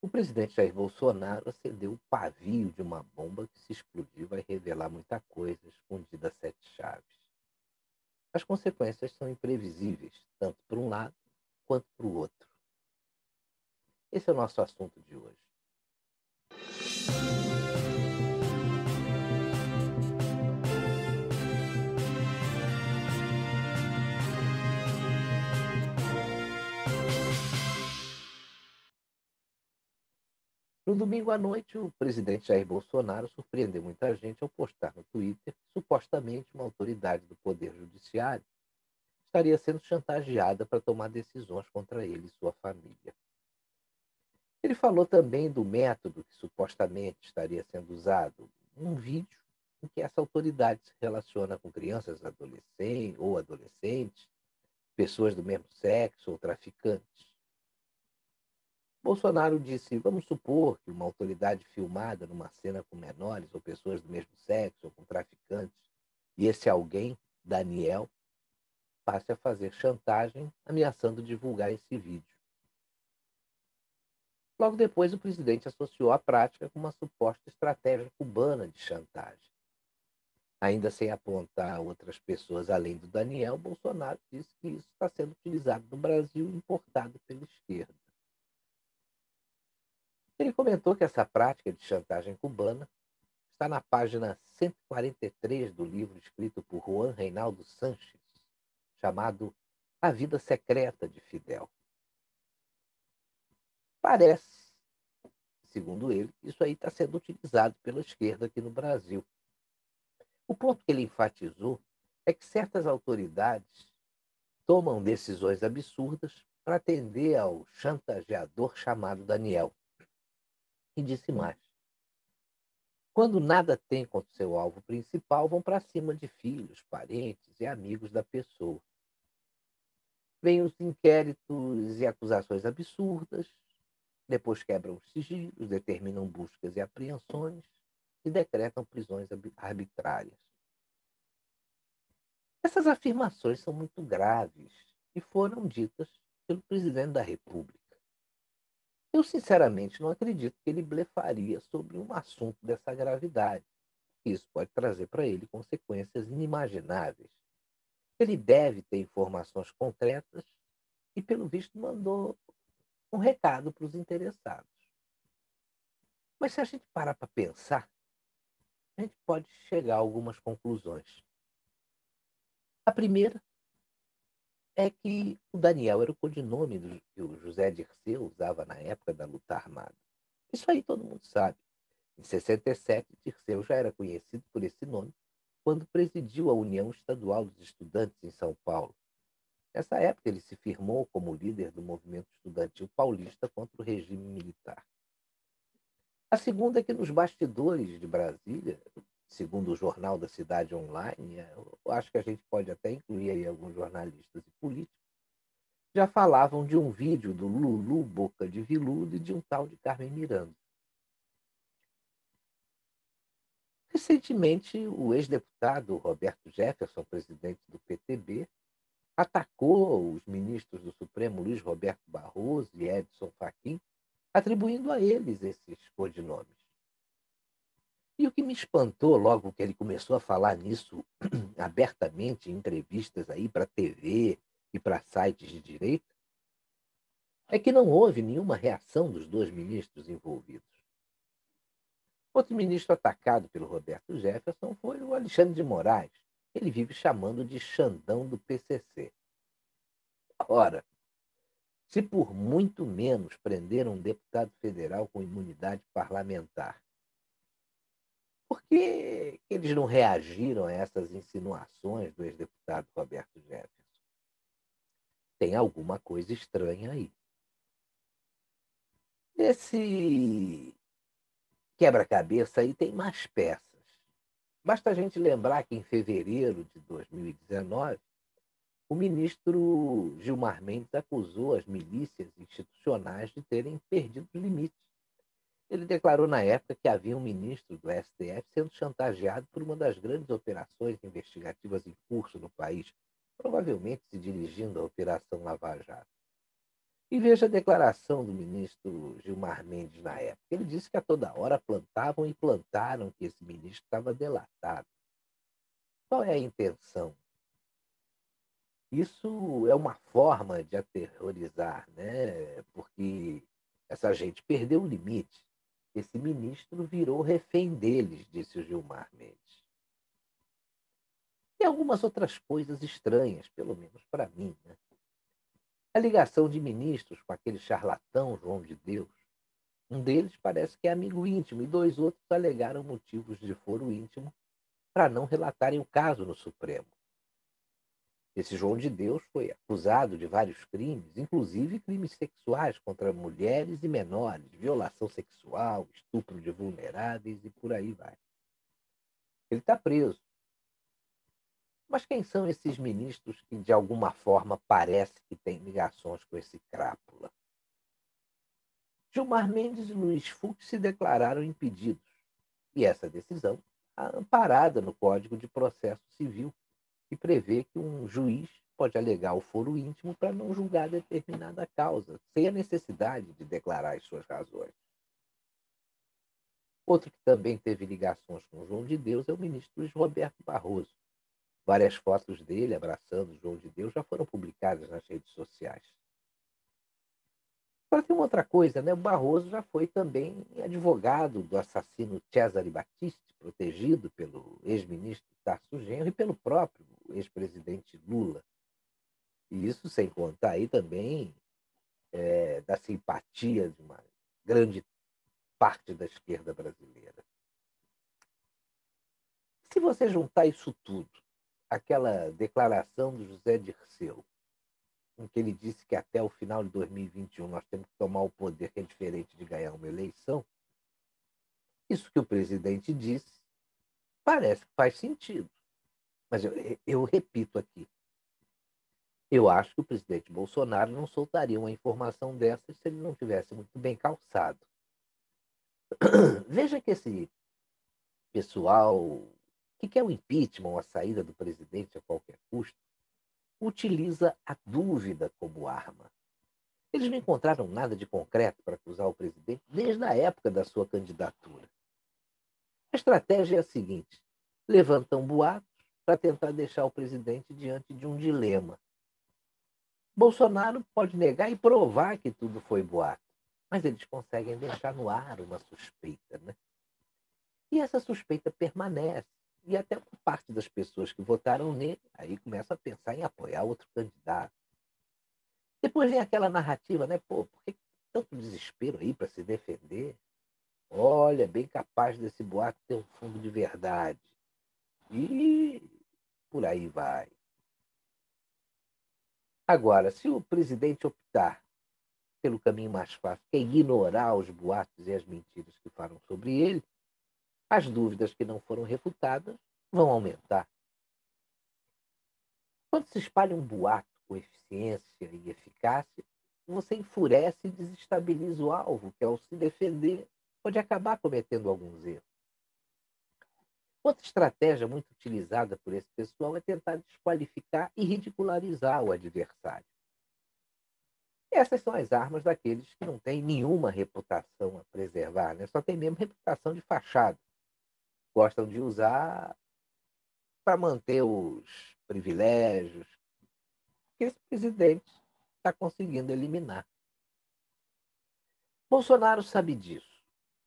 O presidente Jair Bolsonaro acendeu o pavio de uma bomba que, se explodir, vai revelar muita coisa escondida a sete chaves. As consequências são imprevisíveis, tanto para um lado quanto para o outro. Esse é o nosso assunto de hoje. No domingo à noite, o presidente Jair Bolsonaro surpreendeu muita gente ao postar no Twitter que supostamente uma autoridade do Poder Judiciário estaria sendo chantageada para tomar decisões contra ele e sua família. Ele falou também do método que supostamente estaria sendo usado num vídeo em que essa autoridade se relaciona com crianças adolescentes, pessoas do mesmo sexo ou traficantes. Bolsonaro disse: vamos supor que uma autoridade filmada numa cena com menores ou pessoas do mesmo sexo ou com traficantes, e esse alguém, Daniel, passe a fazer chantagem ameaçando divulgar esse vídeo. Logo depois, o presidente associou a prática com uma suposta estratégia cubana de chantagem. Ainda sem apontar outras pessoas além do Daniel, Bolsonaro disse que isso está sendo utilizado no Brasil e importado pela esquerda. Ele comentou que essa prática de chantagem cubana está na página 143 do livro escrito por Juan Reinaldo Sanches, chamado A Vida Secreta de Fidel. Parece, segundo ele, isso aí está sendo utilizado pela esquerda aqui no Brasil. O ponto que ele enfatizou é que certas autoridades tomam decisões absurdas para atender ao chantageador chamado Daniel. E disse mais: quando nada tem contra o seu alvo principal, vão para cima de filhos, parentes e amigos da pessoa. Vêm os inquéritos e acusações absurdas, depois quebram os sigilos, determinam buscas e apreensões e decretam prisões arbitrárias. Essas afirmações são muito graves e foram ditas pelo presidente da República. Eu, sinceramente, não acredito que ele blefaria sobre um assunto dessa gravidade. Isso pode trazer para ele consequências inimagináveis. Ele deve ter informações concretas e, pelo visto, mandou um recado para os interessados. Mas se a gente parar para pensar, a gente pode chegar a algumas conclusões. A primeira é que o Daniel era o codinome que o José Dirceu usava na época da luta armada. Isso aí todo mundo sabe. Em 67, Dirceu já era conhecido por esse nome quando presidiu a União Estadual dos Estudantes em São Paulo. Nessa época, ele se firmou como líder do movimento estudantil paulista contra o regime militar. A segunda é que nos bastidores de Brasília, segundo o Jornal da Cidade Online, eu acho que a gente pode até incluir aí alguns jornalistas e políticos, já falavam de um vídeo do Lulu Boca de Viludo e de um tal de Carmen Miranda. Recentemente, o ex-deputado Roberto Jefferson, presidente do PTB, atacou os ministros do Supremo Luiz Roberto Barroso e Edson Fachin, atribuindo a eles esses codinomes. E o que me espantou logo que ele começou a falar nisso abertamente em entrevistas aí para TV e para sites de direita, é que não houve nenhuma reação dos dois ministros envolvidos. Outro ministro atacado pelo Roberto Jefferson foi o Alexandre de Moraes. Ele vive chamando de Xandão do PCC. Ora, se por muito menos prenderam um deputado federal com imunidade parlamentar, por que eles não reagiram a essas insinuações do ex-deputado Roberto Jefferson? Tem alguma coisa estranha aí. Esse quebra-cabeça aí tem mais peças. Basta a gente lembrar que em fevereiro de 2019, o ministro Gilmar Mendes acusou as milícias institucionais de terem perdido os limites. Ele declarou na época que havia um ministro do STF sendo chantageado por uma das grandes operações investigativas em curso no país, provavelmente se dirigindo à Operação Lava Jato. E veja a declaração do ministro Gilmar Mendes na época. Ele disse que a toda hora plantavam e plantaram que esse ministro estava delatado. Qual é a intenção? Isso é uma forma de aterrorizar, né? Porque essa gente perdeu o limite. Esse ministro virou refém deles, disse o Gilmar Mendes. E algumas outras coisas estranhas, pelo menos para mim, né? A ligação de ministros com aquele charlatão João de Deus. Um deles parece que é amigo íntimo e dois outros alegaram motivos de foro íntimo para não relatarem o caso no Supremo. Esse João de Deus foi acusado de vários crimes, inclusive crimes sexuais contra mulheres e menores, violação sexual, estupro de vulneráveis e por aí vai. Ele está preso. Mas quem são esses ministros que, de alguma forma, parece que têm ligações com esse crápula? Gilmar Mendes e Luiz Fux se declararam impedidos, e essa decisão está amparada no Código de Processo Civil, que prevê que um juiz pode alegar o foro íntimo para não julgar determinada causa, sem a necessidade de declarar as suas razões. Outro que também teve ligações com João de Deus é o ministro Luiz Roberto Barroso. Várias fotos dele abraçando João de Deus já foram publicadas nas redes sociais. Agora tem uma outra coisa, né? O Barroso já foi também advogado do assassino Cesare Battisti, protegido pelo ex-ministro Tarso Genro e pelo próprio ex-presidente Lula. E isso sem contar aí também da simpatia de uma grande parte da esquerda brasileira. Se você juntar isso tudo, aquela declaração do José Dirceu, em que ele disse que até o final de 2021 nós temos que tomar o poder, que é diferente de ganhar uma eleição, isso que o presidente disse parece que faz sentido. Mas eu repito aqui, eu acho que o presidente Bolsonaro não soltaria uma informação dessa se ele não tivesse muito bem calçado. Veja que esse pessoal que quer o impeachment, a saída do presidente a qualquer custo, utiliza a dúvida como arma. Eles não encontraram nada de concreto para acusar o presidente desde a época da sua candidatura. A estratégia é a seguinte: levantam boatos para tentar deixar o presidente diante de um dilema. Bolsonaro pode negar e provar que tudo foi boato, mas eles conseguem deixar no ar uma suspeita, né? E essa suspeita permanece. E até uma parte das pessoas que votaram nele aí começa a pensar em apoiar outro candidato. Depois vem aquela narrativa, né? Pô, por que tanto desespero aí para se defender? Olha, bem capaz desse boato ter um fundo de verdade. E por aí vai. Agora, se o presidente optar pelo caminho mais fácil, que é ignorar os boatos e as mentiras que falam sobre ele, as dúvidas que não foram refutadas vão aumentar. Quando se espalha um boato com eficiência e eficácia, você enfurece e desestabiliza o alvo, que ao se defender pode acabar cometendo alguns erros. Outra estratégia muito utilizada por esse pessoal é tentar desqualificar e ridicularizar o adversário. Essas são as armas daqueles que não têm nenhuma reputação a preservar, né? Só tem mesmo reputação de fachada. Gostam de usar para manter os privilégios que esse presidente está conseguindo eliminar. Bolsonaro sabe disso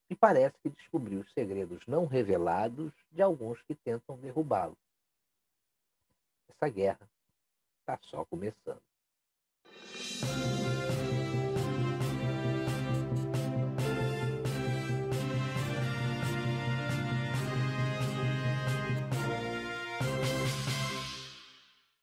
e parece que descobriu os segredos não revelados de alguns que tentam derrubá-lo. Essa guerra está só começando.